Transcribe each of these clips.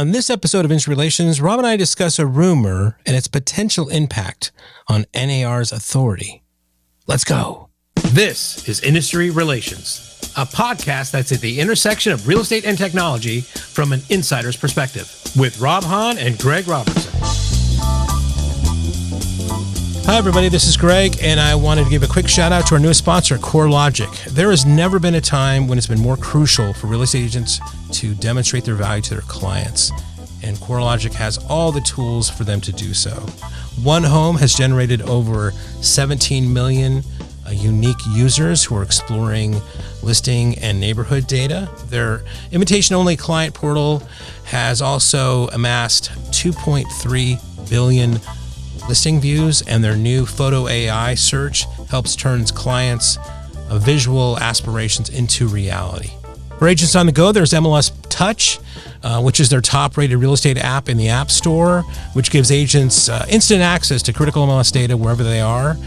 On this episode of Industry Relations, Rob and I discuss a rumor and its potential impact on NAR's authority. Let's go. This is Industry Relations, a podcast that's at the intersection of real estate and technology from an insider's perspective, with Rob Hahn and Greg Robertson. Hi, everybody. This is Greg, and I wanted to give a quick shout out to our newest sponsor, CoreLogic. There has never been a time when it's been more crucial for real estate agents to demonstrate their value to their clients, and CoreLogic has all the tools for them to do so. One Home has generated over 17 million unique users who are exploring listing and neighborhood data. Their invitation-only client portal has also amassed 2.3 billion listing views, and their new photo AI search helps turn clients' visual aspirations into reality. For agents on the go, there's MLS Touch, which is their top-rated real estate app in the App Store, which gives agents instant access to critical MLS data wherever they are,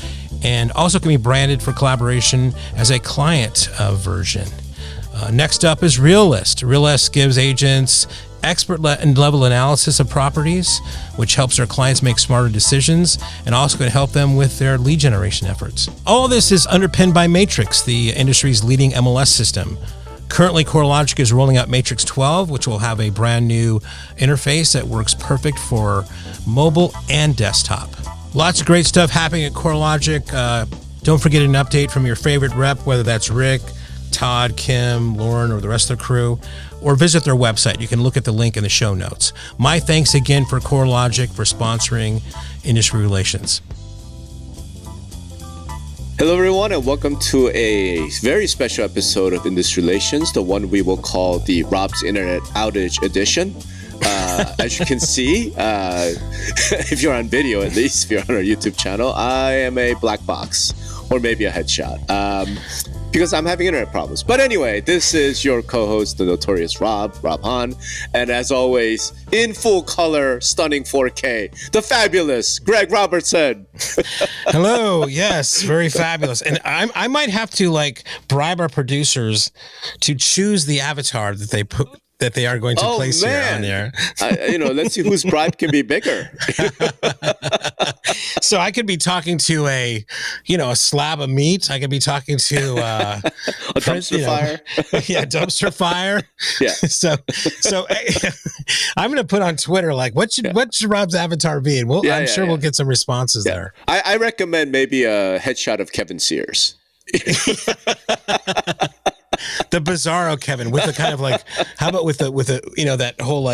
and also can be branded for collaboration as a client version. Next up is RealList. RealList gives agents expert level analysis of properties, which helps their clients make smarter decisions and also can help them with their lead generation efforts. All this is underpinned by Matrix, the industry's leading MLS system. Currently, CoreLogic is rolling out Matrix 12, which will have a brand new interface that works perfect for mobile and desktop. Lots of great stuff happening at CoreLogic. Don't forget an update from your favorite rep, whether that's Rick, Todd, Kim, Lauren, or the rest of the crew, or visit their website. You can look at the link in the show notes. My thanks again for CoreLogic for sponsoring Industry Relations. Hello, everyone, and welcome to a very special episode of Industry Relations, the one we will call the Rob's Internet Outage Edition. As you can see, if you're on video, at least if you're on our YouTube channel, I am a black box or maybe a headshot. Because I'm having internet problems. But anyway, this is your co-host, the notorious Rob Hahn. And as always, in full color, stunning 4K, the fabulous Greg Robertson. Hello, yes, very fabulous. And I might have to bribe our producers to choose the avatar that they are going to place here on there. Let's see whose bribe can be bigger. So I could be talking to a slab of meat. I could be talking to a dumpster fire. Yeah, dumpster fire. Yeah. So I'm going to put on Twitter what should Rob's avatar be? And I'm sure we'll get some responses there. I recommend maybe a headshot of Kevin Sears. The Bizarro Kevin with the kind of how about with the that whole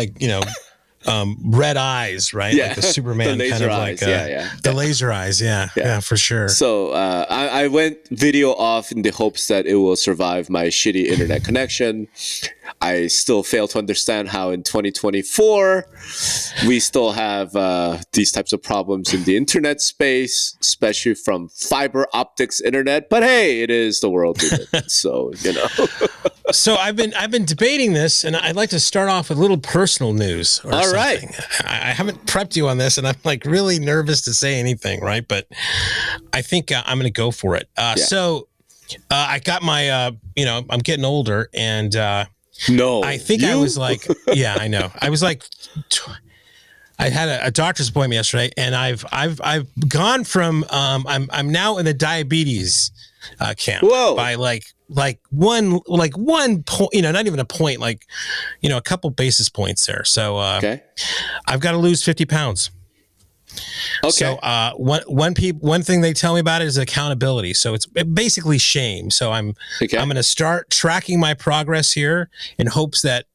red eyes, right? Yeah. Like the Superman the kind of eyes. The laser eyes. Yeah, for sure. So I went video off in the hopes that it will survive my shitty internet connection. I still fail to understand how in 2024 we still have these types of problems in the internet space, especially from fiber optics internet. But hey, it is the world we live in, so So I've been debating this, and I'd like to start off with a little personal news. All right, I haven't prepped you on this, and I'm really nervous to say anything, right? But I think I'm going to go for it. So I got my, I'm getting older, and I think I was yeah, I know. I was I had a doctor's appointment yesterday, and I've gone from I'm now in the diabetes camp. Whoa. By one point, not even a point, a couple basis points there. So I've got to lose 50 pounds. Okay. So one thing they tell me about it is accountability. So it's basically shame. So I'm going to start tracking my progress here in hopes that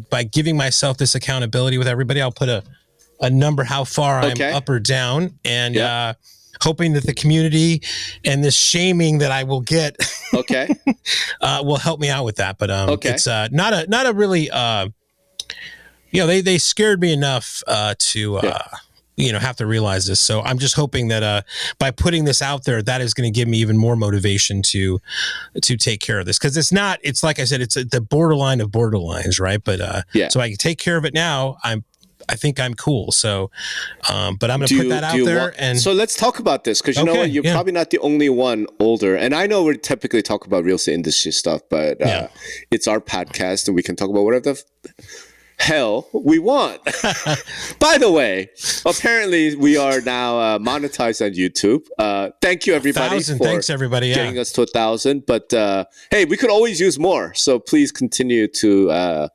by giving myself this accountability with everybody, I'll put a number how far I'm up or down, and hoping that the community and this shaming that I will get will help me out with that. But it's not a really they scared me enough to have to realize this. So I'm just hoping that by putting this out there, that is going to give me even more motivation to take care of this. Because it's like I said, it's the borderline of borderlines, right? But so I can take care of it now. I think I'm cool. So, but I'm going to put that out there. So let's talk about this, because you know what? You're probably not the only one older. And I know we typically talk about real estate industry stuff, but it's our podcast and we can talk about whatever the hell we want. By the way, apparently we are now monetized on YouTube. Thank you, everybody. 1,000. Thanks, everybody. Yeah. Getting us to 1,000. But hey, we could always use more. So please continue to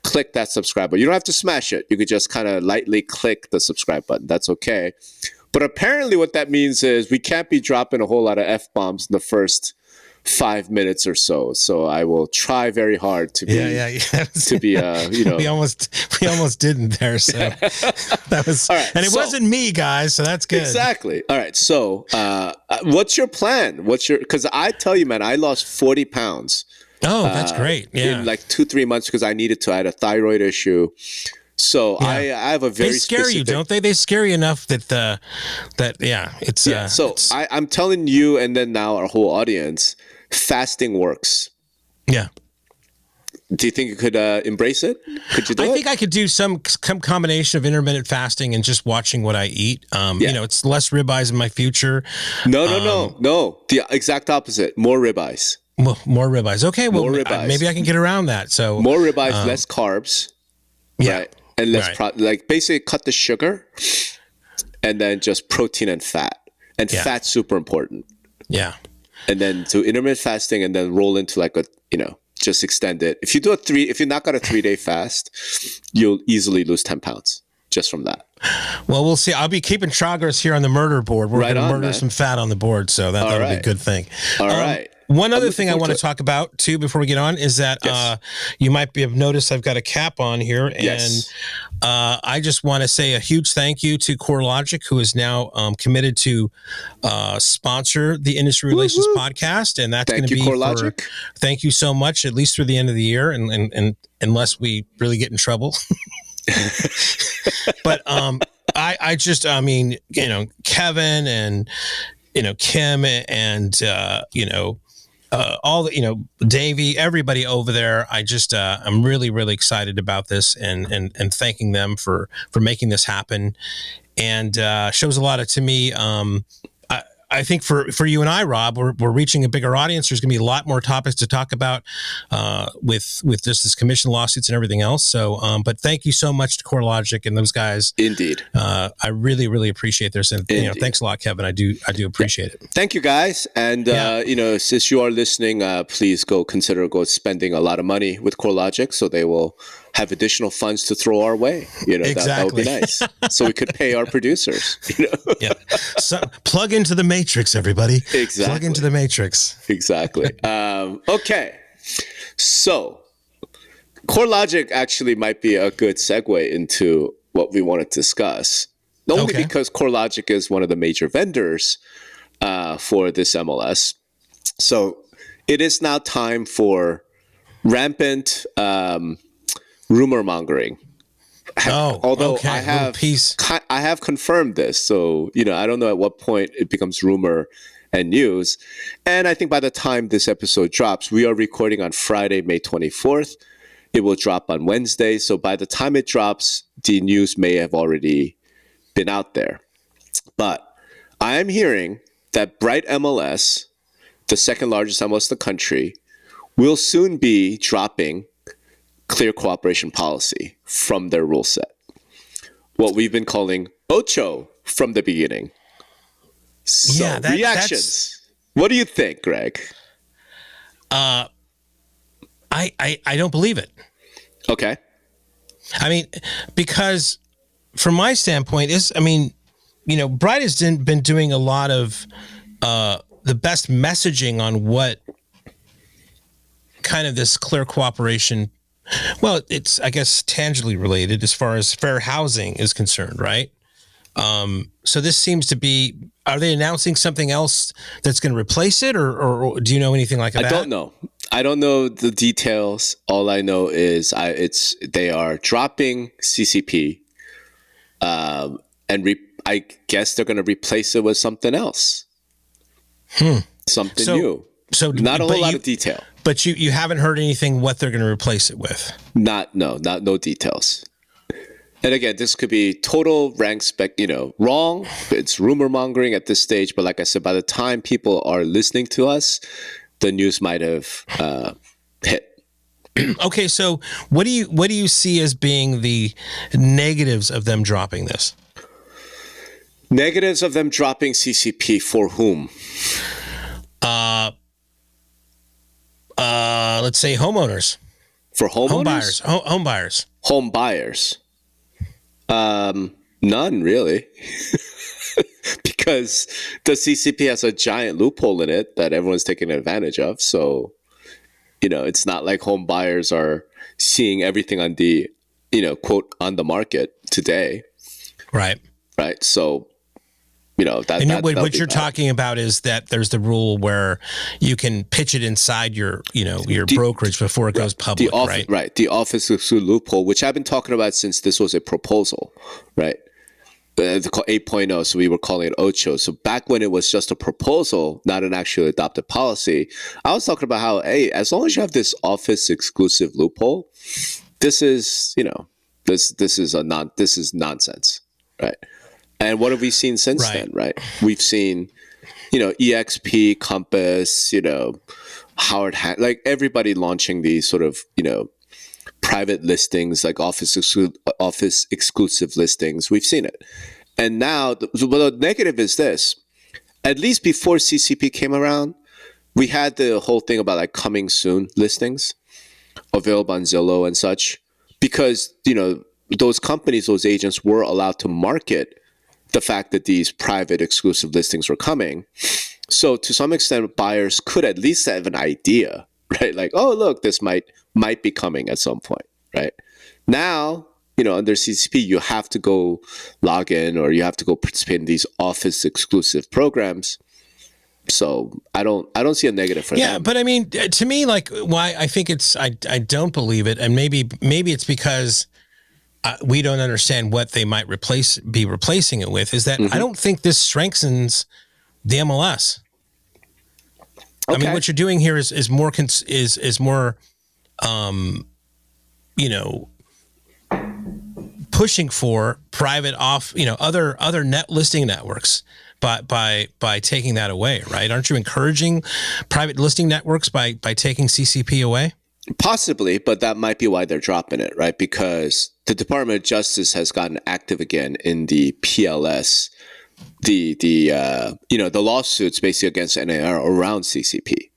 click that subscribe button. You don't have to smash it. You could just kind of lightly click the subscribe button. That's okay. But apparently what that means is we can't be dropping a whole lot of F-bombs in the first 5 minutes or so. So I will try very hard to be, to be, we almost didn't there. So that was, right, and it wasn't me, guys. So that's good. Exactly. All right. So, what's your plan? Cause I tell you, man, I lost 40 pounds. Oh, that's great. Yeah. In like 2-3 months because I had a thyroid issue. So yeah. I have a very They scare you, don't they? They scare you enough that it's So I'm telling you, and then now our whole audience, fasting works. Yeah. Do you think you could embrace it? Could you do it? I think I could do some combination of intermittent fasting and just watching what I eat. It's less ribeyes in my future. No. The exact opposite. More ribeyes. More ribeyes. Okay. Well, more ribeyes. Maybe I can get around that. So more ribeyes, less carbs. Yeah. Right? And less basically cut the sugar and then just protein and fat. And fat's super important. Yeah. And then to intermittent fasting and then roll into like just extend it. If you knock out a 3-day fast, you'll easily lose 10 pounds just from that. Well, we'll see. I'll be keeping progress here on the murder board. We're going to murder some fat on the board. So that'll be a good thing. All right. One other thing I want to talk about too before we get on is that you might have noticed I've got a cap on here, and I just want to say a huge thank you to CoreLogic, who is now committed to sponsor the Industry Relations podcast, and that's going to be CoreLogic. Thank you so much, at least through the end of the year, and unless we really get in trouble. But Kevin and Kim and all the Davey, everybody over there. I'm really, really excited about this and thanking them for making this happen, and shows a lot to me. I think for you and I, Rob, we're reaching a bigger audience. There's going to be a lot more topics to talk about with just this commission lawsuits and everything else. So, but thank you so much to CoreLogic and those guys. Indeed, I really, really appreciate this. And thanks a lot, Kevin. I do appreciate it. Thank you, guys. And since you are listening, please go spending a lot of money with CoreLogic, so they will have additional funds to throw our way. That would be nice. So we could pay our producers. Yeah. So plug into the matrix, everybody. Exactly. Plug into the matrix. Exactly. Okay. So CoreLogic actually might be a good segue into what we want to discuss. Only because CoreLogic is one of the major vendors for this MLS. So it is now time for rampant rumor mongering. I have confirmed this, so I don't know at what point it becomes rumor and news. And I think by the time this episode drops, we are recording on Friday, May 24th. It will drop on Wednesday. So by the time it drops, the news may have already been out there. But I am hearing that Bright MLS, the second largest MLS in the country, will soon be dropping clear cooperation policy from their rule set. What we've been calling Ocho from the beginning. So, reactions. What do you think, Greg? I don't believe it. Okay. I mean, because from my standpoint, Bright has been doing a lot of the best messaging on what kind of this clear cooperation. Well, it's, I guess, tangibly related as far as fair housing is concerned, right? So this seems to be, are they announcing something else that's going to replace it, or do you know anything like that? I don't know the details. All I know is they are dropping CCP, and I guess they're going to replace it with something else. Something new. So not a whole lot of detail. But you haven't heard anything what they're going to replace it with? No details. And again, this could be total rank wrong. It's rumor mongering at this stage. But like I said, by the time people are listening to us, the news might have hit. Okay, so what do you see as being the negatives of them dropping this? Negatives of them dropping CCP for whom? Let's say homeowners, For homeowners? home buyers. Home buyers. None really. Because the CCP has a giant loophole in it that everyone's taking advantage of. So, it's not like home buyers are seeing everything on the, quote, on the market today. Right. Right. So, what you're talking about is that there's the rule where you can pitch it inside your brokerage before it goes public, right? Right. The office exclusive loophole, which I've been talking about since this was a proposal, right? It's called 8.0, so we were calling it Ocho. So back when it was just a proposal, not an actual adopted policy, I was talking about how, hey, as long as you have this office exclusive loophole, this is, this is nonsense, right? And what have we seen since then, right? We've seen, EXP, Compass, Howard, like everybody launching these sort of, private listings, like office exclusive listings. We've seen it. And now, the negative is this. At least before CCP came around, we had the whole thing about like coming soon listings available on Zillow and such, because, those companies, those agents were allowed to market the fact that these private exclusive listings were coming. So to some extent, buyers could at least have an idea, right? Like, oh, look, this might be coming at some point, right? Now, under CCP, you have to go log in or you have to go participate in these office exclusive programs. So I don't see a negative for that. Yeah, but I mean, to me, like, why I think I don't believe it, and maybe it's because we don't understand what they might be replacing it with, is that I don't think this strengthens the MLS. Okay. I mean, what you're doing here is more pushing for private other net listing networks by taking that away, right? Aren't you encouraging private listing networks by taking CCP away? Possibly, but that might be why they're dropping it, right? Because the Department of Justice has gotten active again in the PLS, the lawsuits basically against NAR around CCP.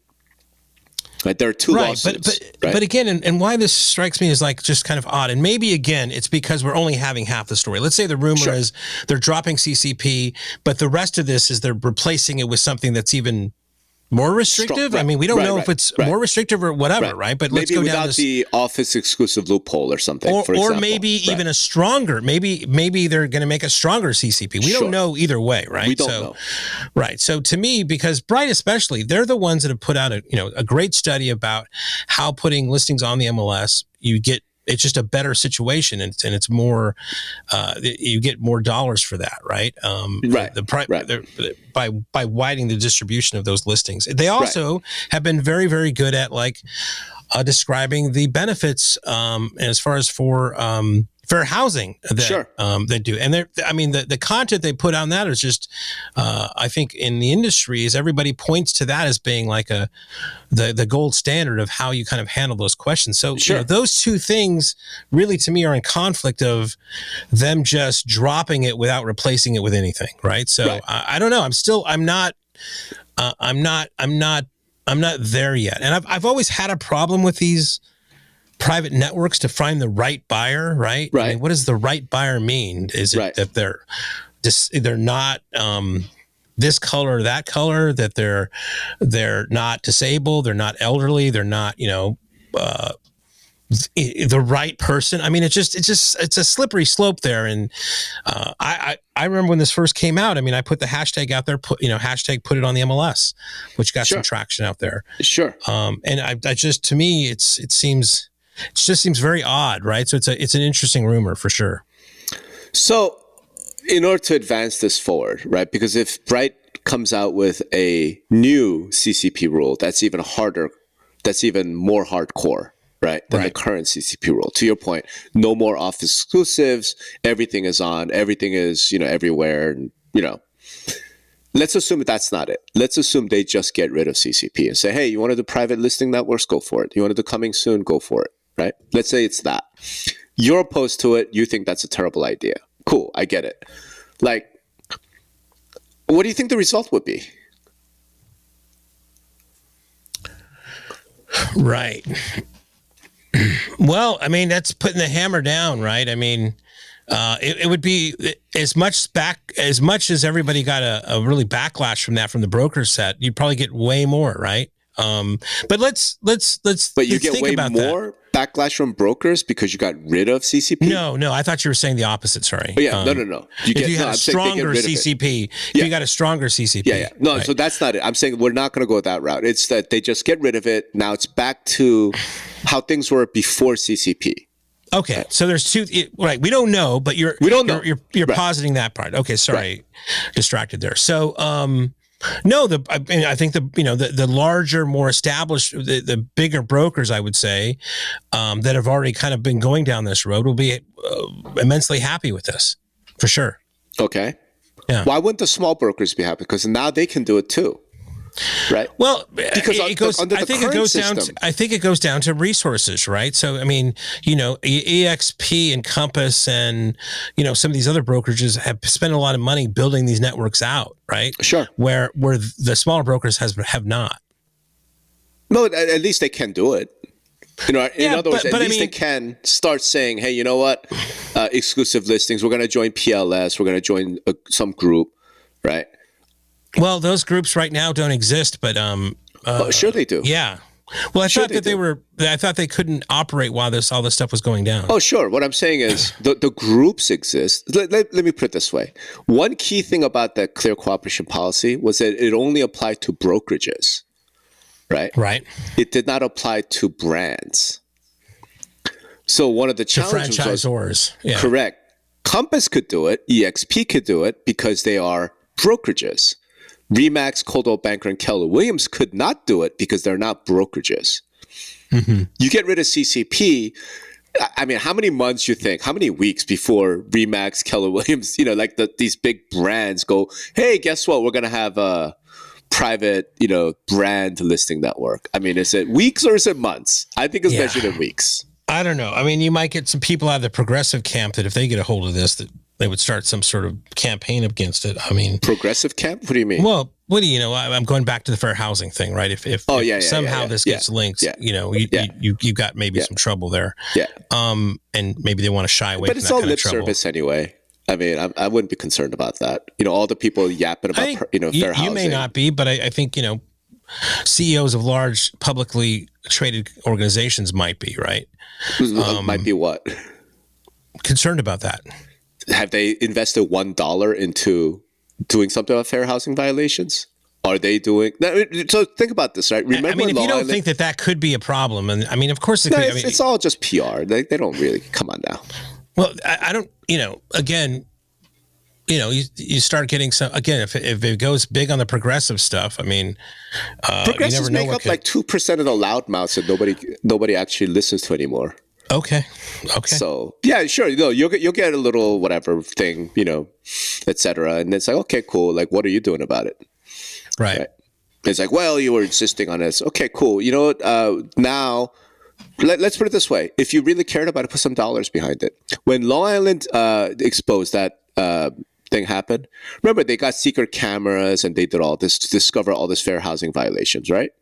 Right, there are two lawsuits. But again, and why this strikes me as like just kind of odd, and maybe again it's because we're only having half the story. Let's say the rumor is they're dropping CCP, but the rest of this is they're replacing it with something that's even more restrictive. I mean, we don't know if it's more restrictive or whatever, right? But let's go down the office exclusive loophole or something, or maybe even a stronger. Maybe they're going to make a stronger CCP. We don't know either way, right? We don't know. Right. So to me, because Bright especially, they're the ones that have put out a great study about how putting listings on the MLS, it's just a better situation, and it's more, you get more dollars for that, right? By widening the distribution of those listings. They also have been very, very good at describing the benefits as far as for fair housing that they do. And the content they put on that is just, I think in the industry is everybody points to that as being like the gold standard of how you kind of handle those questions. So those two things really to me are in conflict of them just dropping it without replacing it with anything. Right. So I don't know. I'm not there yet. And I've always had a problem with these private networks to find the right buyer, right? I mean, what does the right buyer mean? Is it that they're not this color or that color, that they're not disabled, they're not elderly, they're not the right person? I mean, it's a slippery slope there. And I remember when this first came out. I mean, I put the hashtag out there, hashtag put it on the MLS, which got some traction out there. Sure. And I just, to me, it just seems very odd, right? So it's an interesting rumor for sure. So in order to advance this forward, right? Because if Bright comes out with a new CCP rule, that's even harder, that's even more hardcore, right? Than the current CCP rule. To your point, no more office exclusives. Everything is on. Everything is, everywhere. And, let's assume that's not it. Let's assume they just get rid of CCP and say, hey, you want to do private listing networks? Go for it. You want to do coming soon? Go for it, right? Let's say it's that. You're opposed to it. You think that's a terrible idea. Cool, I get it. Like, what do you think the result would be? Right. Well, I mean, that's putting the hammer down, right? I mean, it would be as much as everybody got a really backlash from that from the broker set. You'd probably get way more, right? But let's. But you get way more backlash from brokers because you got rid of CCP. No. I thought you were saying the opposite. Sorry. Oh, yeah, no. If you had a stronger CCP, if you got a stronger CCP. Yeah. No, right. So that's not it. I'm saying we're not going to go that route. It's that they just get rid of it. Now it's back to how things were before CCP. Okay, so there's two. Right, we don't know, but we don't know. You're right. Positing that part. Okay, sorry, right. Distracted there. So, no, I think the larger, more established, the bigger brokers, I would say, that have already kind of been going down this road will be immensely happy with this, for sure. Okay. Yeah. Why wouldn't the small brokers be happy? Because now they can do it too. Right. Well, because I think it goes down to resources, right? So, I mean, EXP and Compass and, some of these other brokerages have spent a lot of money building these networks out, right? Sure. Where the smaller brokers have not. No, at least they can do it. In other words, at least they can start saying, hey, you know what? Exclusive listings. We're going to join PLS. We're going to join some group, right? Well, those groups right now don't exist, but sure they do. Yeah. Well, I thought they couldn't operate while all this stuff was going down. Oh, sure. What I'm saying is the groups exist. Let me put it this way. One key thing about that clear cooperation policy was that it only applied to brokerages, right? Right. It did not apply to brands. So one of the challenges franchisors. Yeah. Correct. Compass could do it. EXP could do it because they are brokerages. Remax, Coldwell Banker, and Keller Williams could not do it because they're not brokerages. Mm-hmm. You get rid of CCP. I mean, how many months you think? How many weeks before Remax, Keller Williams, these big brands go, hey, guess what? We're going to have a private, brand listing network. I mean, is it weeks or is it months? I think it's measured in weeks. I don't know. I mean, you might get some people out of the progressive camp that if they get a hold of this, that they would start some sort of campaign against it. I mean, progressive camp? What do you mean? Well, what do you know? I'm going back to the fair housing thing, right? If somehow this gets linked, you got maybe some trouble there. Yeah. And maybe they want to shy away. But it's all lip service anyway. I mean, I wouldn't be concerned about that. All the people yapping about fair housing. You may not be, but I think CEOs of large publicly traded organizations might be, right? Might be what? Concerned about that. Have they invested $1 into doing something about fair housing violations? Are they doing? So think about this, right? Remember, I mean, if you don't think that could be a problem, and I mean, of course, it's all just PR. They don't really come on now. Well, I don't. Again, you start getting some. Again, if it goes big on the progressive stuff, I mean, progressives make up like 2% of the loudmouths that nobody actually listens to anymore. Okay. So yeah, sure. You'll get a little whatever thing, et cetera, and it's like, okay, cool. Like, what are you doing about it? Right. It's like, well, you were insisting on this. Okay, cool. You know what? Now, let's put it this way: if you really cared about it, put some dollars behind it. When Long Island exposed that thing happened, remember they got secret cameras and they did all this to discover all this fair housing violations, right?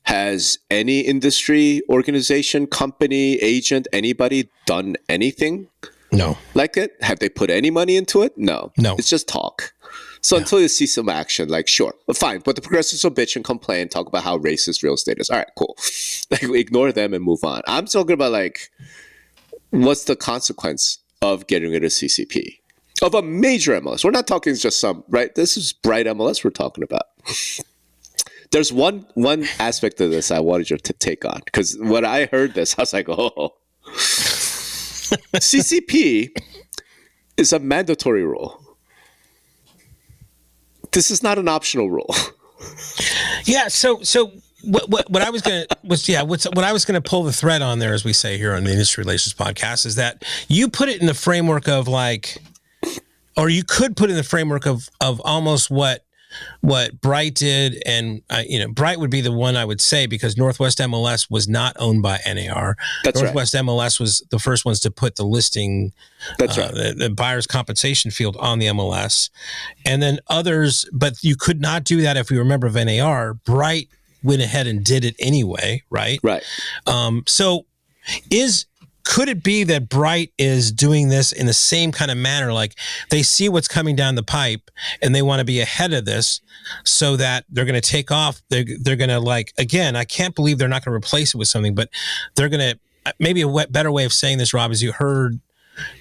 Has any industry, organization, company, agent, anybody done anything? No. Like it? Have they put any money into it? No. It's just talk. So until you see some action, like, sure, fine. But the progressives will bitch and complain, talk about how racist real estate is. All right, cool. Like, ignore them and move on. I'm talking about, like, what's the consequence of getting rid of CCP? Of a major MLS. We're not talking just some, right? This is Bright MLS we're talking about. There's one aspect of this I wanted you to take on, because when I heard this, I was like, oh. CCP is a mandatory rule. This is not an optional rule. Yeah, so what I was going to what I was going to pull the thread on there, as we say here on the Industry Relations Podcast, is that you put it in the framework of like, or you could put in the framework of almost what Bright did, and Bright would be the one I would say, because Northwest MLS was not owned by NAR. That's Northwest MLS was the first ones to put the listing, That's right. the buyer's compensation field on the MLS, and then others. But you could not do that if you remember of NAR. Bright went ahead and did it anyway, right? Right. So could it be that Bright is doing this in the same kind of manner? Like they see what's coming down the pipe and they want to be ahead of this so that they're going to take off. They're going to again, I can't believe they're not going to replace it with something, but they're going to, maybe a better way of saying this, Rob, is you heard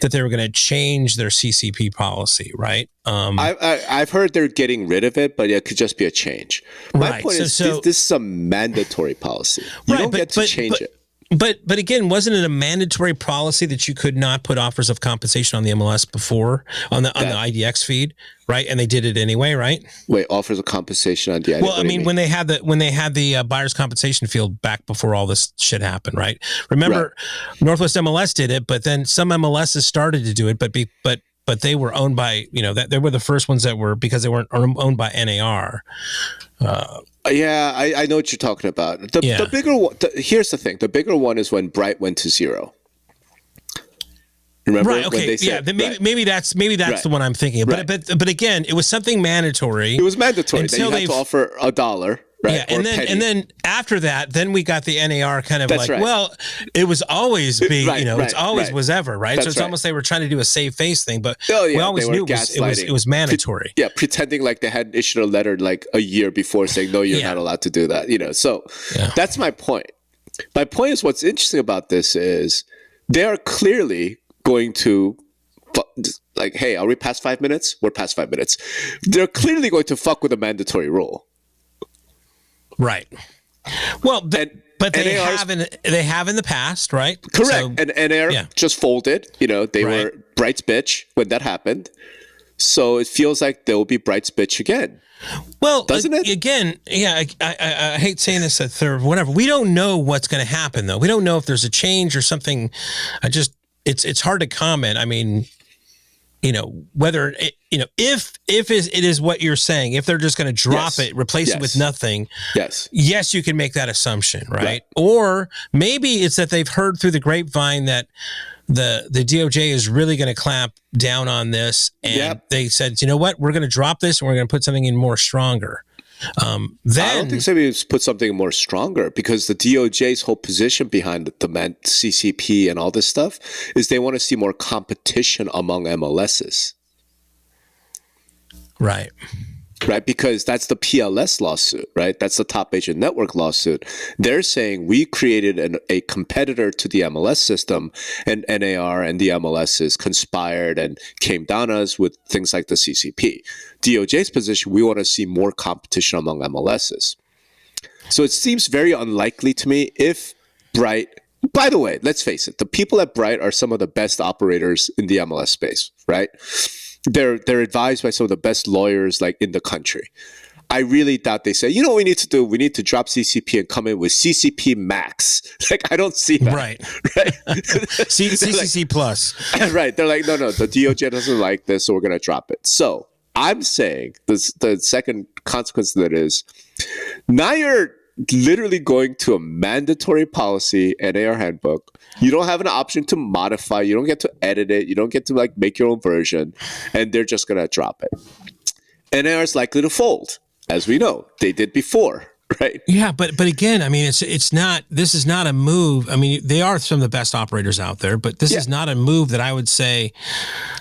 that they were going to change their CCP policy, right? I've heard they're getting rid of it, but it could just be a change. My point is this is a mandatory policy. You don't get to change it. But again, wasn't it a mandatory policy that you could not put offers of compensation on the MLS before on the IDX feed, right? And they did it anyway, right? Wait, offers of compensation on the IDX? Well, I mean, when they had the buyer's compensation field back before all this shit happened, right? Remember, Northwest MLS did it, but then some MLSs started to do it, but they were owned by, they were the first ones that were, because they weren't owned by NAR. Yeah, I know what you're talking about. The bigger one, here's the thing. The bigger one is when Bright went to zero. Remember? Right. Okay. Maybe that's the one I'm thinking of. But again, it was something mandatory. It was mandatory that you had to offer $1. Right? Yeah, and then after that, then we got the NAR kind of well, it was always was ever, right? So it's almost they were trying to do a save face thing, but we always knew it was mandatory. Pretending like they had issued a letter like a year before saying, no, you're not allowed to do that, So that's my point. My point is, what's interesting about this is they are clearly going to hey, are we past 5 minutes? We're past 5 minutes. They're clearly going to fuck with a mandatory rule. Right. Well, but they have in the past, right? Correct. So, and NAR just folded. They were Bright's bitch when that happened. So it feels like they'll be Bright's bitch again. Well, doesn't it? Again, I hate saying this at third, whatever. We don't know what's going to happen, though. We don't know if there's a change or something. It's hard to comment. I mean, whether if it is what you're saying, if they're just going to drop it, replace it with nothing. Yes, you can make that assumption, right? Or maybe it's that they've heard through the grapevine that the DOJ is really going to clamp down on this, and they said, you know what, we're going to drop this and we're going to put something in more stronger. I don't think somebody put something more stronger, because the DOJ's whole position behind the CCP and all this stuff is they want to see more competition among MLSs. Right. Right, because that's the PLS lawsuit, right? That's the Top Agent Network lawsuit. They're saying we created a competitor to the MLS system, and NAR and the MLSs conspired and came down us with things like the CCP. DOJ's position, we want to see more competition among MLSs. So it seems very unlikely to me if Bright, by the way, let's face it, the people at Bright are some of the best operators in the MLS space, right? They're advised by some of the best lawyers in the country. I really doubt they say, what we need to do? We need to drop CCP and come in with CCP Max. I don't see that. Right. CCC Plus. Right. They're like, no, the DOJ doesn't like this, so we're going to drop it. So I'm saying the second consequence of that is now you're literally going to a mandatory policy, NAR handbook. You don't have an option to modify. You don't get to edit it. You don't get to make your own version, and they're just going to drop it. NAR is likely to fold, as we know. They did before, right? Yeah, but again, I mean, it's not. This is not a move. I mean, they are some of the best operators out there, but this is not a move that I would say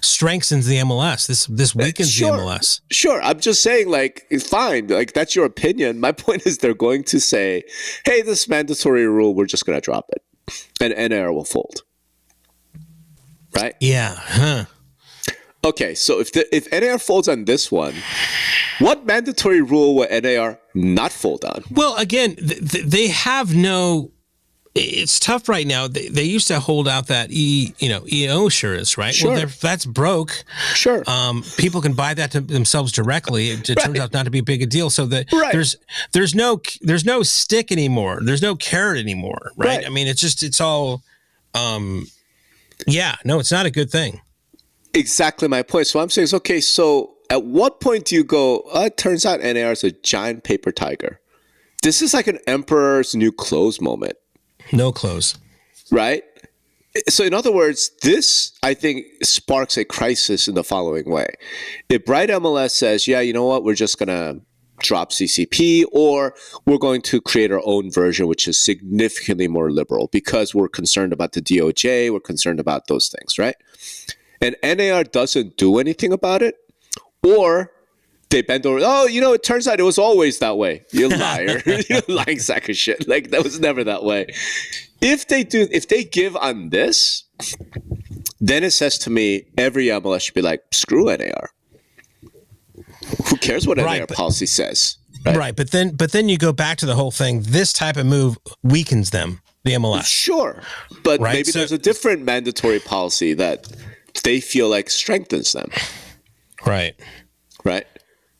strengthens the MLS. This weakens the MLS. Sure, I'm just saying, fine, that's your opinion. My point is, they're going to say, "Hey, this mandatory rule, we're just going to drop it," and NAR will fold. Right? Yeah. Huh. Okay, so if NAR folds on this one, what mandatory rule will NAR not fold on? Well, again, they have no. It's tough right now. They used to hold out that EO assurance, right? Sure. Well, that's broke. Sure. People can buy that to themselves directly. It turns out not to be a big a deal. So there's no stick anymore. There's no carrot anymore, right? I mean, it's all. No, it's not a good thing. exactly my point. So I'm saying, okay, so at what point do you go, it turns out NAR is a giant paper tiger? This is like an emperor's new clothes moment. No clothes. Right? So in other words, this, I think, sparks a crisis in the following way. If Bright MLS says, yeah, you know what, we're just going to drop CCP, or we're going to create our own version, which is significantly more liberal because we're concerned about the DOJ, we're concerned about those things, right? And NAR doesn't do anything about it, or they bend over, oh, you know, it turns out it was always that way. You liar. You lying sack of shit. Like, that was never that way. If they give on this, then it says to me, every MLS should be like, screw NAR. Who cares what NAR policy says? Right. But then you go back to the whole thing. This type of move weakens them, the MLS. Sure. But maybe there's a different mandatory policy that they feel like strengthens them. Right. Right.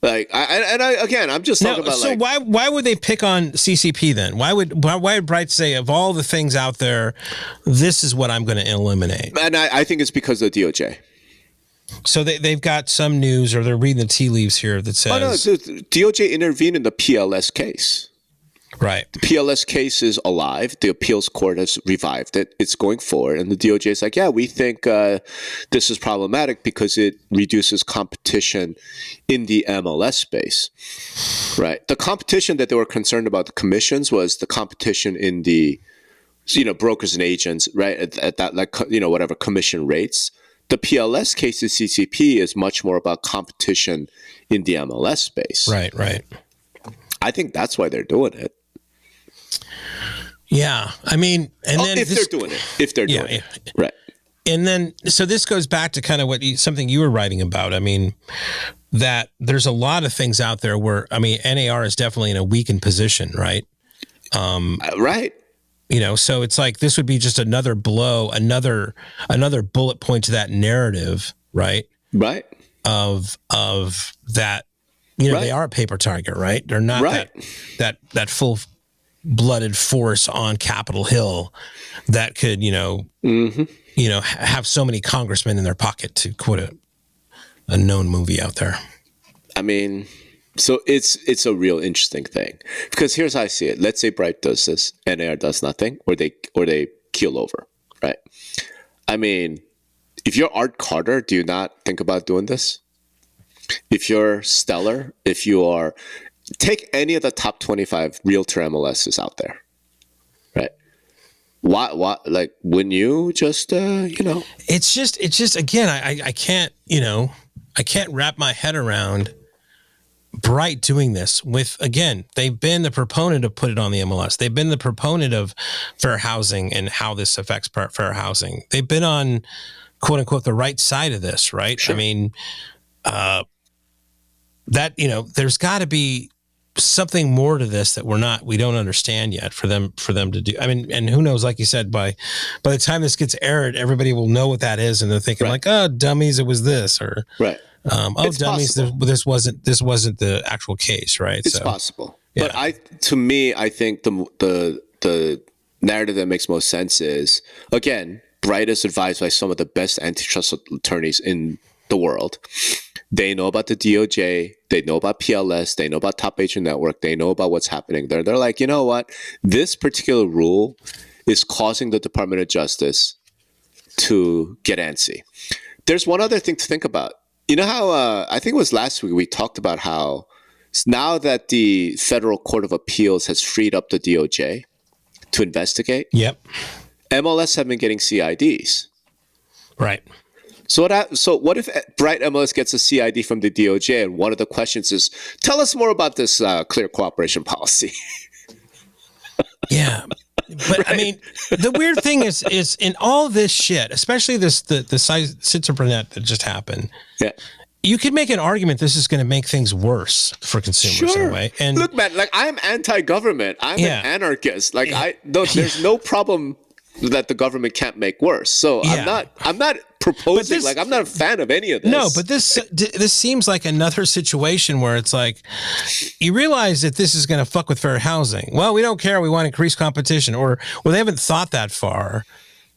Like, again, I'm just talking about. So why would they pick on CCP then? Why would Bright say, of all the things out there, this is what I'm going to eliminate? And I think it's because of the DOJ. So they've got some news, or they're reading the tea leaves here that says, the DOJ intervened in the PLS case. Right. The PLS case is alive. The appeals court has revived it. It's going forward. And the DOJ is like, yeah, we think this is problematic because it reduces competition in the MLS space. Right. The competition that they were concerned about, the commissions, was the competition in the, brokers and agents, right, at that, like, whatever commission rates. The PLS case of CCP is much more about competition in the MLS space. Right. I think that's why they're doing it. Yeah, I mean, and then if they're doing it, right? And then, so this goes back to kind of something you were writing about. I mean, that there's a lot of things out there where, I mean, NAR is definitely in a weakened position, right? Right. So it's like this would be just another blow, another bullet point to that narrative, right? Right. Of that, they are a paper tiger, right? They're not that full-blooded force on Capitol Hill that could, have so many congressmen in their pocket, to quote a known movie out there. I mean, so it's a real interesting thing, because here's how I see it. Let's say Bright does this, NAR does nothing, or they keel over, right? I mean, if you're Art Carter, do you not think about doing this? If you're Stellar, if you are, take any of the top 25 realtor MLSs out there, right? Why, like, wouldn't you just, It's just, again, I can't wrap my head around Bright doing this with, again, they've been the proponent of put it on the MLS. They've been the proponent of fair housing and how this affects fair housing. They've been on, quote unquote, the right side of this, right? Sure. I mean, there's got to be something more to this that we don't understand yet for them to do. I mean, and who knows, like you said, by the time this gets aired, everybody will know what that is, and they're thinking like, oh, dummies, it was this, or right. It's dummies, this wasn't the actual case, right? It's possible. Yeah. But I think the narrative that makes most sense is, again, Bright is advised by some of the best antitrust attorneys in the world. They know about the DOJ. They know about PLS. They know about Top Agent Network. They know about what's happening there. They're like, you know what? This particular rule is causing the Department of Justice to get antsy. There's one other thing to think about. You know how, I think it was last week, we talked about how now that the Federal Court of Appeals has freed up the DOJ to investigate, yep, MLS have been getting CIDs. Right. So what if Bright MLS gets a CID from the DOJ, and one of the questions is, tell us more about this clear cooperation policy? Yeah. But right? I mean, the weird thing is in all this shit, especially the Citizens that just happened. Yeah. You could make an argument this is going to make things worse for consumers in a way. And look, man, like, I'm anti-government. I'm an anarchist. Like, there's no problem that the government can't make worse. So I'm not proposing, I'm not a fan of any of this. No, but this seems like another situation where it's like, you realize that this is going to fuck with fair housing. Well, we don't care. We want increased competition, or they haven't thought that far.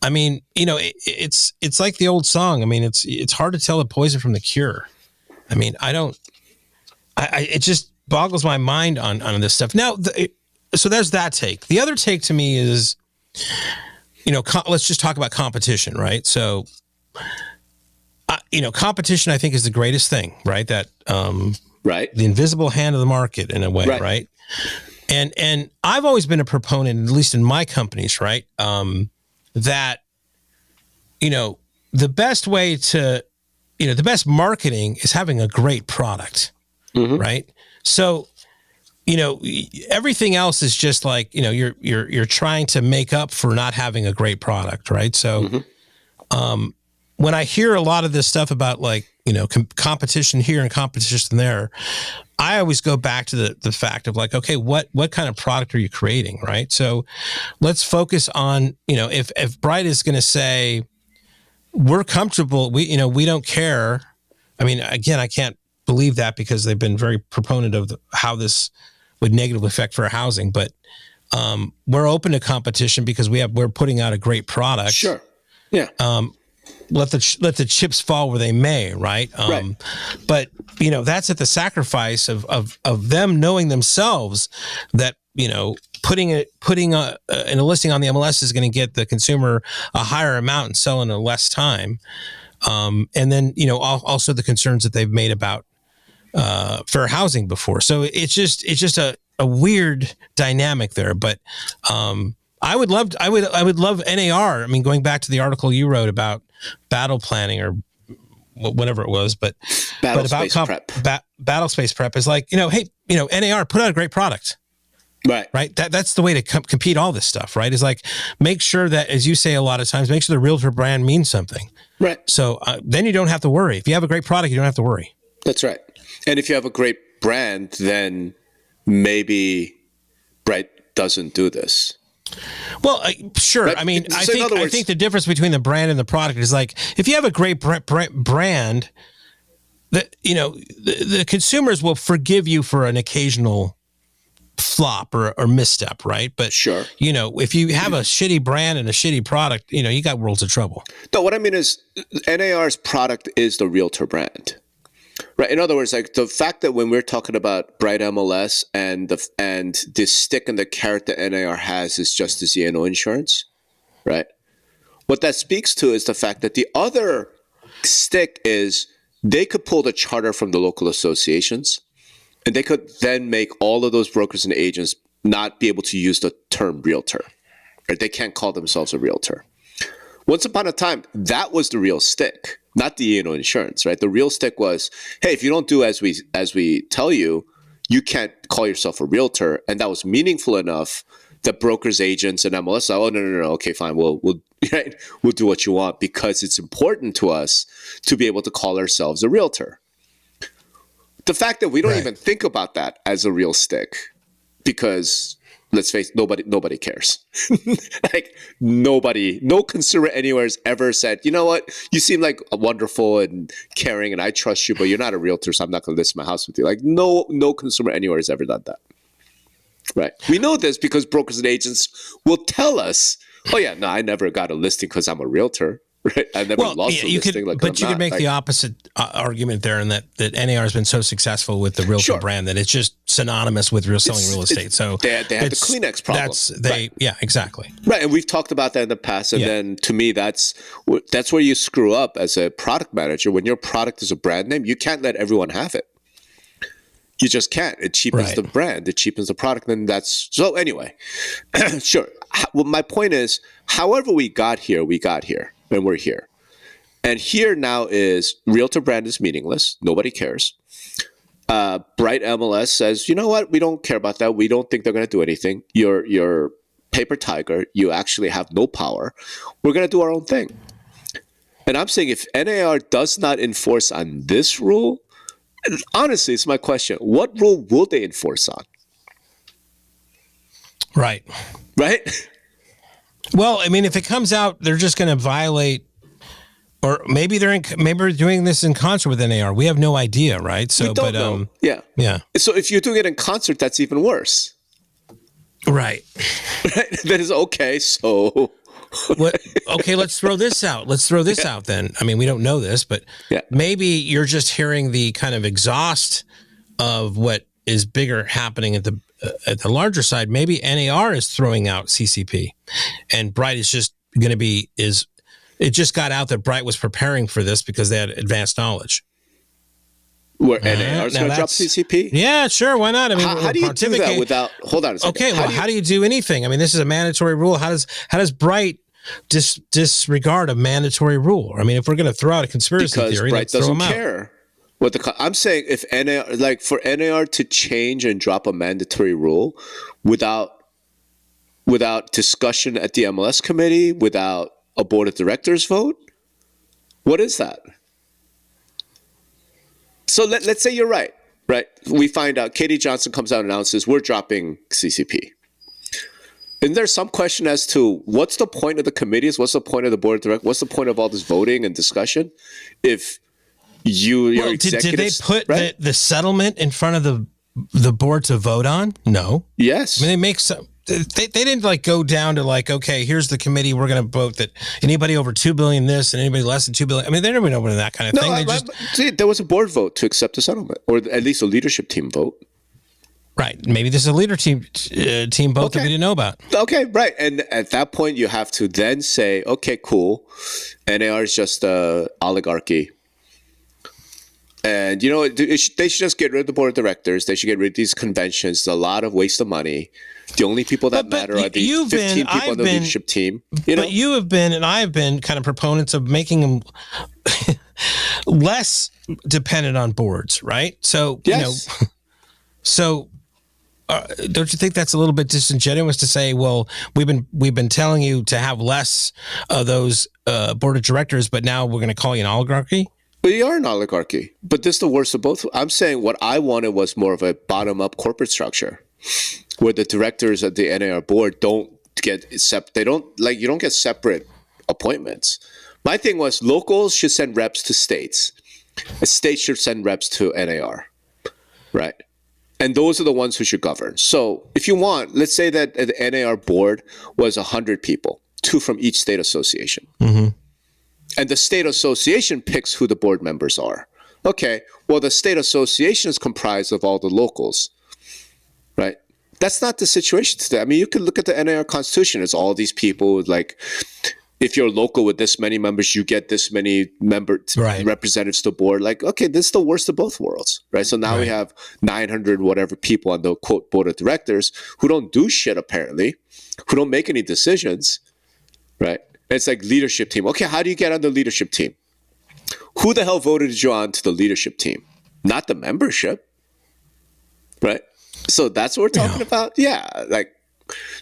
I mean, it's like the old song. I mean, it's hard to tell the poison from the cure. I mean, it just boggles my mind on this stuff. Now, so there's that take. The other take to me is, let's just talk about competition, right? So, competition, I think, is the greatest thing, right? That, right. The invisible hand of the market in a way, right? And I've always been a proponent, at least in my companies, right? That, the best way to, the best marketing is having a great product, right? So, everything else is just like, you're trying to make up for not having a great product, right? So, when I hear a lot of this stuff about like, competition here and competition there, I always go back to the fact of like, okay, what kind of product are you creating, right? So let's focus on, if Bright is going to say, we're comfortable, we don't care. I mean, again, I can't believe that because they've been very proponent of how this would negatively affect fair housing, but we're open to competition because we're putting out a great product. Sure. Yeah. Let the chips fall where they may, right? Right. But that's at the sacrifice of them knowing themselves that putting a listing on the MLS is going to get the consumer a higher amount and sell in a less time, and then also the concerns that they've made about fair housing before. So it's just a weird dynamic there, but. I would love NAR. I mean, going back to the article you wrote about battle planning or whatever it was, but Space prep. Battle space prep is like, hey, NAR, put out a great product. Right. That's the way to compete all this stuff, right? Is like, make sure that, as you say a lot of times, make sure the realtor brand means something. Right. So then you don't have to worry. If you have a great product, you don't have to worry. That's right. And if you have a great brand, then maybe Bright doesn't do this. Well, sure. Right? I mean, So I think the difference between the brand and the product is like, if you have a great brand, that the consumers will forgive you for an occasional flop or misstep, right? But sure, if you have a shitty brand and a shitty product, you got worlds of trouble. No, what I mean is NAR's product is the realtor brand. Right. In other words, like the fact that when we're talking about Bright MLS and the stick and the carrot that NAR has is just this E&O insurance, right? What that speaks to is the fact that the other stick is they could pull the charter from the local associations, and they could then make all of those brokers and agents not be able to use the term realtor. Right? They can't call themselves a realtor. Once upon a time, that was the real stick, not the E&O insurance, right? The real stick was, hey, if you don't do as we tell you, you can't call yourself a realtor, and that was meaningful enough that brokers, agents, and MLS, oh no, okay, fine, we'll do what you want because it's important to us to be able to call ourselves a realtor. The fact that we don't even think about that as a real stick, because let's face it, nobody cares. Like no consumer anywhere has ever said, you know what, you seem like wonderful and caring and I trust you, but you're not a realtor, so I'm not going to list my house with you. Like no consumer anywhere has ever done that. Right. We know this because brokers and agents will tell us, oh yeah, no, I never got a listing because I'm a realtor. Right. I never lost a listing. But you could make the opposite argument there, and that NAR has been so successful with the realtor brand that it's just synonymous with selling real estate. So they have the Kleenex problem. Yeah, exactly. Right, and we've talked about that in the past. And then to me, that's where you screw up as a product manager. When your product is a brand name, you can't let everyone have it. You just can't. It cheapens the brand. It cheapens the product. And so anyway, sure. Well, my point is, however we got here, and we're here. And here now is realtor brand is meaningless. Nobody cares. Bright MLS says, you know what? We don't care about that. We don't think they're going to do anything. You're paper tiger. You actually have no power. We're going to do our own thing. And I'm saying if NAR does not enforce on this rule, honestly, it's my question. What rule will they enforce on? Right? Well, I mean, if it comes out, they're just going to violate, or maybe they're doing this in concert with NAR. We have no idea, right? So, we don't know. Yeah. So if you're doing it in concert, that's even worse. Right. That is okay. So What? Okay, let's throw this out. Out then. I mean, we don't know this, but maybe you're just hearing the kind of exhaust of what is bigger happening at the larger side. Maybe NAR is throwing out CCP, and Bright is just going to be It just got out that Bright was preparing for this because they had advanced knowledge. Where NAR is going to drop CCP? Yeah, sure. Why not? I mean, how do you do that without? Hold on a second. Okay, how do you do anything? I mean, this is a mandatory rule. How does Bright disregard a mandatory rule? I mean, if we're going to throw out a conspiracy theory, Bright doesn't care. I'm saying if NAR, like for NAR to change and drop a mandatory rule without discussion at the MLS committee, without a board of directors vote, what is that? So let's say you're right? We find out Katie Johnson comes out and announces we're dropping CCP. Isn't there some question as to what's the point of the committees? What's the point of the board of directors? What's the point of all this voting and discussion? If your executives... Did they put the settlement in front of the board to vote on? No. Yes. I mean, they make some... They didn't go down to okay, here's the committee. We're going to vote that anybody over $2 billion this and anybody less than $2 billion. I mean, they never went over that kind of thing. There was a board vote to accept the settlement, or at least a leadership team vote. Right. Maybe there's a leadership team vote that we didn't know about. Okay, right. And at that point, you have to then say, okay, cool. NAR is just oligarchy. And, they should just get rid of the board of directors. They should get rid of these conventions. It's a lot of waste of money. The only people that matter are the 15 people on the leadership team. But you have been, and I have been kind of proponents of making them less dependent on boards, right? So, yes. Don't you think that's a little bit disingenuous to say, well, we've been telling you to have less of those board of directors, but now we're going to call you an oligarchy? We are an oligarchy, but this is the worst of both. I'm saying what I wanted was more of a bottom-up corporate structure, where the directors of the NAR board don't get you don't get separate appointments. My thing was locals should send reps to states. A state should send reps to NAR, right? And those are the ones who should govern. So if you want, let's say that the NAR board was 100 people, 2 from each state association. Mm-hmm. And the state association picks who the board members are. Okay, well, the state association is comprised of all the locals, right? That's not the situation today. I mean, you can look at the NAR Constitution. It's all these people, if you're local with this many members, you get this many representatives to the board. Okay, this is the worst of both worlds, right? So now we have 900 whatever people on the, quote, board of directors who don't do shit, apparently, who don't make any decisions, right? It's like leadership team. Okay, how do you get on the leadership team? Who the hell voted you on to the leadership team? Not the membership, right? So that's what we're talking about? Yeah.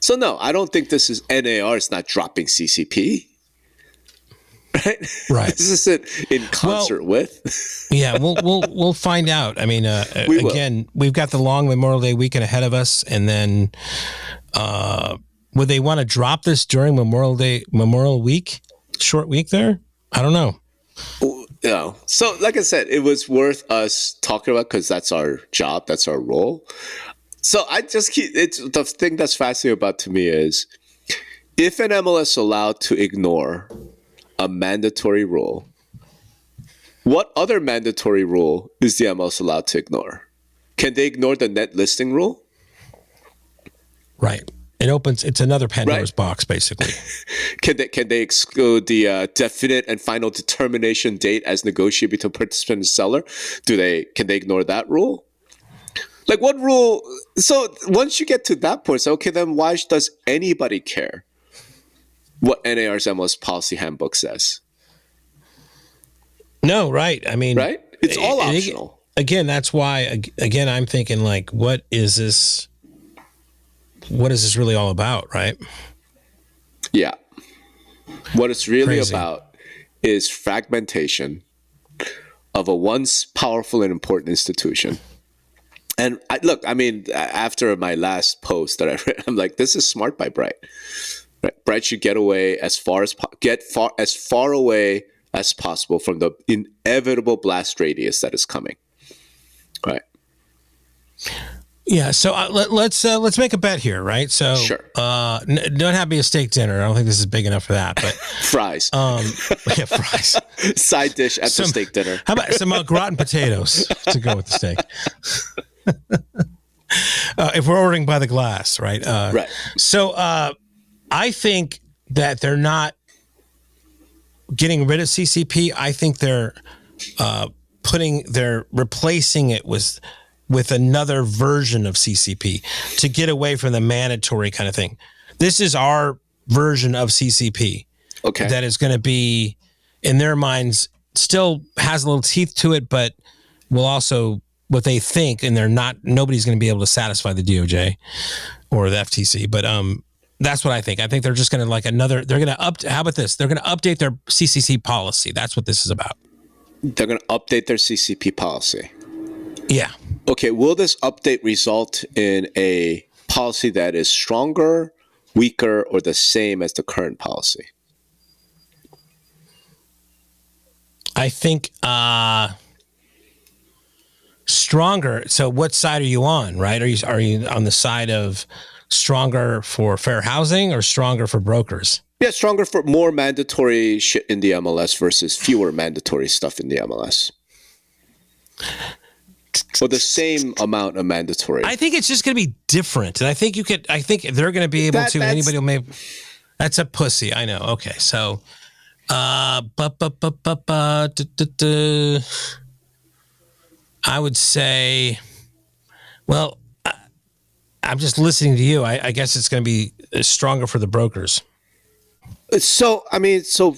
So no, I don't think this is NAR is not dropping CCP. Right. This isn't in concert with. Yeah, we'll find out. I mean, we've got the long Memorial Day weekend ahead of us, and then would they want to drop this during Memorial Week, short week there? I don't know. So like I said, it was worth us talking about because that's our job, that's our role. So I just it's the thing that's fascinating about to me is if an MLS is allowed to ignore a mandatory rule, what other mandatory rule is the MLS allowed to ignore? Can they ignore the net listing rule? Right. It's another Pandora's box, basically. Can they exclude the definite and final determination date as negotiated between participant and seller? Can they ignore that rule? What rule? So once you get to that point, it's okay, then why does anybody care what NAR's MLS policy handbook says? No, right. I mean, right? It's all optional. Again, that's why, I'm thinking what is this? What is this really all about, right? Yeah. What it's really about is fragmentation of a once powerful and important institution. And after my last post that I read, I'm like, this is smart by Bright. Right? Bright should get as far away as possible from the inevitable blast radius that is coming. Right. Yeah, so let's make a bet here, right? So, Sure. Don't have me a steak dinner. I don't think this is big enough for that, but Fries. yeah, fries. Side dish at the steak dinner. How about some gratin potatoes to go with the steak? If we're ordering by the glass, right? Right. So, I think that they're not getting rid of CCP. I think they're replacing it with another version of CCP to get away from the mandatory kind of thing. This is our version of CCP. Okay. That is going to be, in their minds, still has a little teeth to it, but will also what they think, and nobody's going to be able to satisfy the DOJ or the FTC. But that's what I think. I think they're just going to how about this? They're going to update their CCC policy. That's what this is about. They're going to update their CCP policy. Yeah. Okay, will this update result in a policy that is stronger, weaker, or the same as the current policy? I think stronger. So what side are you on, right? Are you on the side of stronger for fair housing or stronger for brokers? Yeah, stronger for more mandatory shit in the MLS versus fewer mandatory stuff in the MLS. Or the same amount of mandatory. I think it's just going to be different. And I think they're going to be able to, anybody will that's a pussy. I know. Okay. So, I would say, well, I'm just listening to you. I guess it's going to be stronger for the brokers. So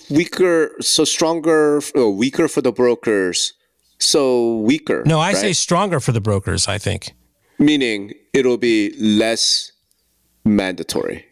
weaker, so stronger, weaker for the brokers. So weaker. No, I say stronger for the brokers, I think. Meaning it'll be less mandatory.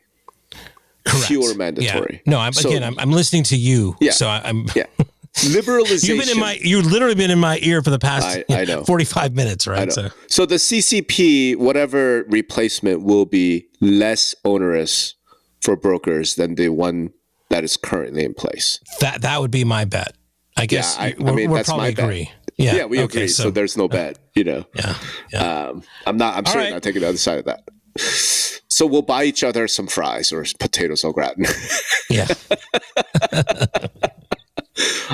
Correct. Fewer mandatory. Yeah. No, I'm listening to you. Yeah. So I'm liberalization. You've literally been in my ear for the past I know. 45 minutes, right? So the CCP, whatever replacement, will be less onerous for brokers than the one that is currently in place. That would be my bet. I guess we'll that's probably my agree. bet. Yeah, we agree. So there's no bet, Yeah. I'm certainly not taking the other side of that. So we'll buy each other some fries or potatoes au gratin. Yeah.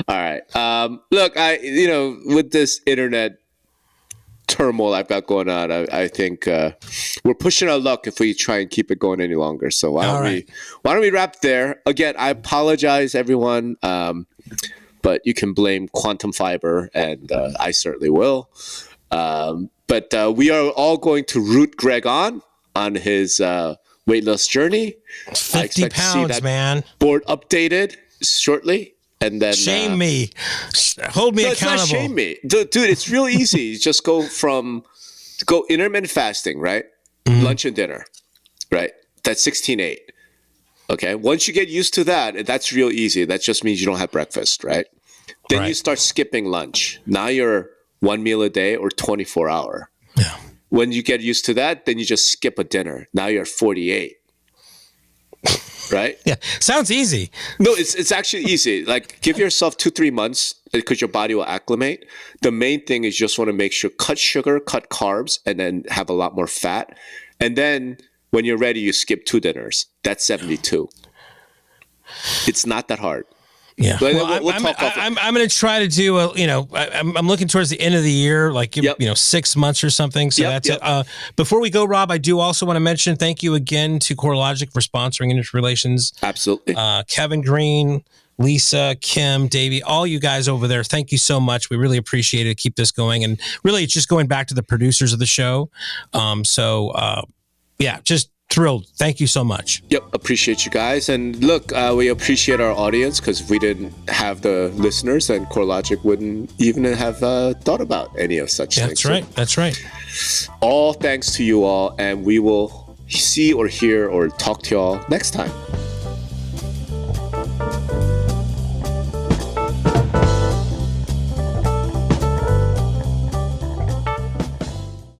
All right. Look, with this internet turmoil I've got going on, I think we're pushing our luck if we try and keep it going any longer. So why don't we wrap there? Again, I apologize, everyone. But you can blame quantum fiber, and I certainly will. But we are all going to root Greg on his weight loss journey. 50 pounds, man. Board updated shortly. And then shame me. Hold me accountable. It's not shame me. Dude, it's real easy. You just go intermittent fasting, right? Mm-hmm. Lunch and dinner, right? That's 16-8. Okay. Once you get used to that, that's real easy. That just means you don't have breakfast, right? Then you start skipping lunch. Now you're 1 meal a day or 24-hour. Yeah. When you get used to that, then you just skip a dinner. Now you're 48. Right? Yeah. Sounds easy. No, it's actually easy. Like, give yourself 2-3 months because your body will acclimate. The main thing is you just want to make sure cut sugar, cut carbs, and then have a lot more fat. And then when you're ready, you skip 2 dinners. That's 72. It's not that hard. Yeah. I'm going to try to do I'm looking towards the end of the year, like 6 months or something. So that's it. Before we go, Rob, I do also want to mention thank you again to CoreLogic for sponsoring Industry Relations. Absolutely. Kevin Green, Lisa, Kim, Davey, all you guys over there. Thank you so much. We really appreciate it. Keep this going. And really, it's just going back to the producers of the show. Just thrilled. Thank you so much. Yep. Appreciate you guys. And look, we appreciate our audience because if we didn't have the listeners, then CoreLogic wouldn't even have thought about any of such things. That's right. All thanks to you all. And we will see or hear or talk to y'all next time.